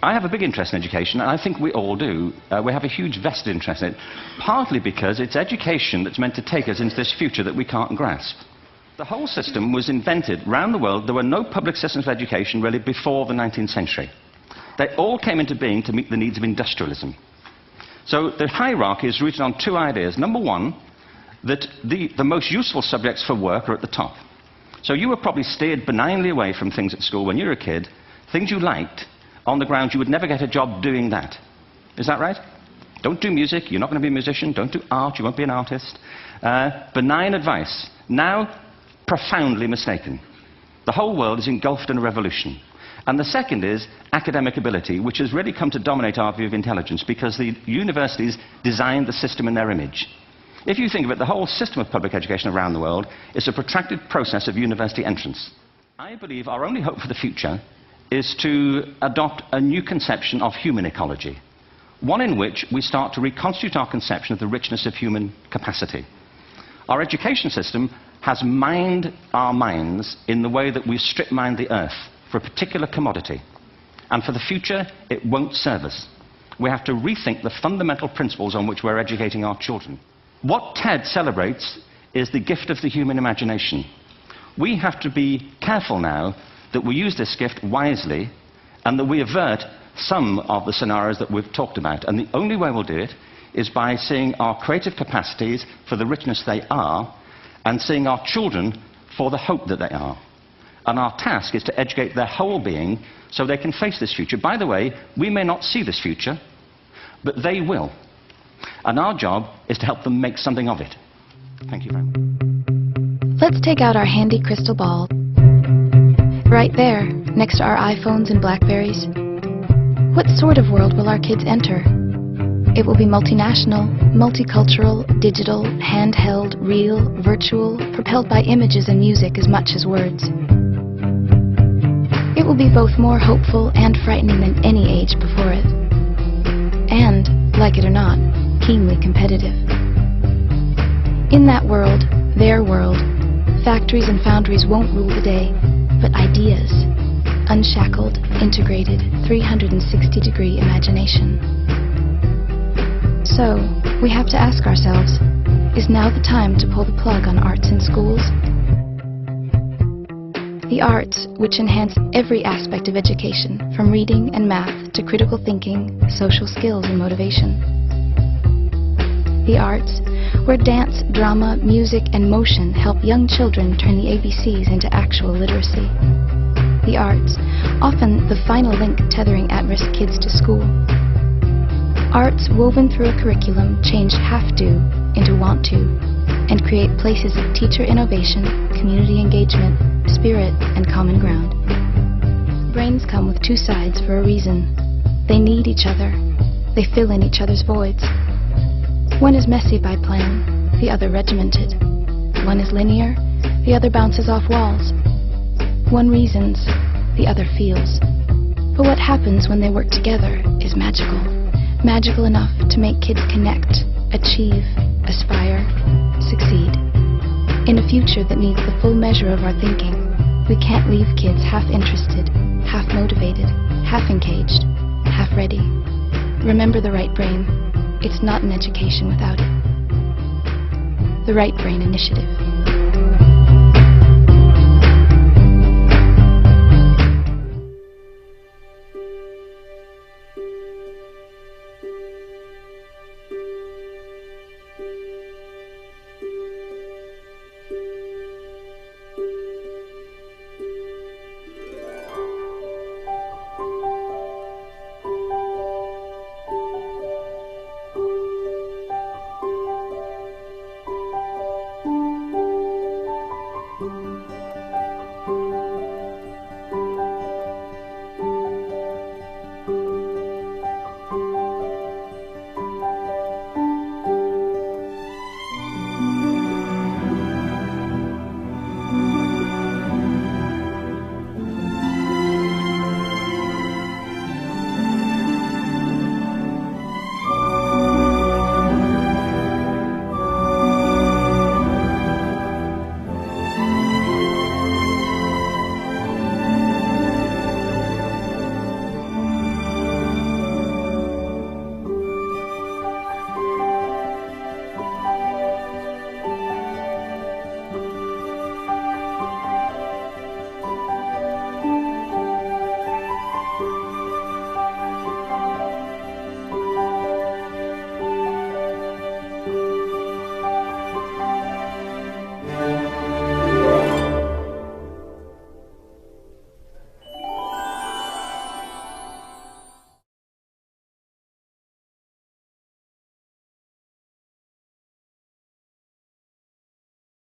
I have a big interest in education, and I think we all do. We have a huge vested interest in it, partly because it's education that's meant to take us into this future that we can't grasp. The whole system was invented around the world. There were no public systems of education really before the 19th century. They all came into being to meet the needs of industrialism. So the hierarchy is rooted on two ideas. Number one, that the most useful subjects for work are at the top. So you were probably steered benignly away from things at school when you were a kid, things you liked, on the grounds you would never get a job doing that. Is that right? Don't do music, you're not going to be a musician. Don't do art, you won't be an artist. Benign advice. Now, profoundly mistaken. The whole world is engulfed in a revolution. And the second is academic ability, which has really come to dominate our view of intelligence because the universities designed the system in their image. If you think of it, the whole system of public education around the world is a protracted process of university entrance. I believe our only hope for the future is to adopt a new conception of human ecology, one in which we start to reconstitute our conception of the richness of human capacity. Our education system has mined our minds in the way that we strip mine the earth for a particular commodity, and for the future it won't serve us. We have to rethink the fundamental principles on which we're educating our children. What TED celebrates is the gift of the human imagination. We have to be careful now that we use this gift wisely and that we avert some of the scenarios that we've talked about. And the only way we'll do it is by seeing our creative capacities for the richness they are and seeing our children for the hope that they are. And our task is to educate their whole being so they can face this future. By the way, we may not see this future, but they will. And our job is to help them make something of it. Thank you very much. Let's take out our handy crystal ball. Right there, next to our iPhones and Blackberries. What sort of world will our kids enter? It will be multinational, multicultural, digital, handheld, real, virtual, propelled by images and music as much as words. It will be both more hopeful and frightening than any age before it. And, like it or not, keenly competitive. In that world, their world, factories and foundries won't rule the day, but ideas, unshackled, integrated, 360-degree imagination. So, we have to ask ourselves, is now the time to pull the plug on arts in schools? The arts, which enhance every aspect of education, from reading and math to critical thinking, social skills and motivation. The arts, where dance, drama, music, and motion help young children turn the ABCs into actual literacy. The arts, often the final link tethering at-risk kids to school. Arts woven through a curriculum change have to into want to, and create places of teacher innovation, community engagement, spirit, and common ground. Brains come with two sides for a reason. They need each other. They fill in each other's voids. One is messy by plan, the other regimented. One is linear, the other bounces off walls. One reasons, the other feels. But what happens when they work together is magical. Magical enough to make kids connect, achieve, aspire, succeed. In a future that needs the full measure of our thinking, we can't leave kids half interested, half motivated, half engaged, half ready. Remember the right brain. It's not an education without it. The Right Brain Initiative.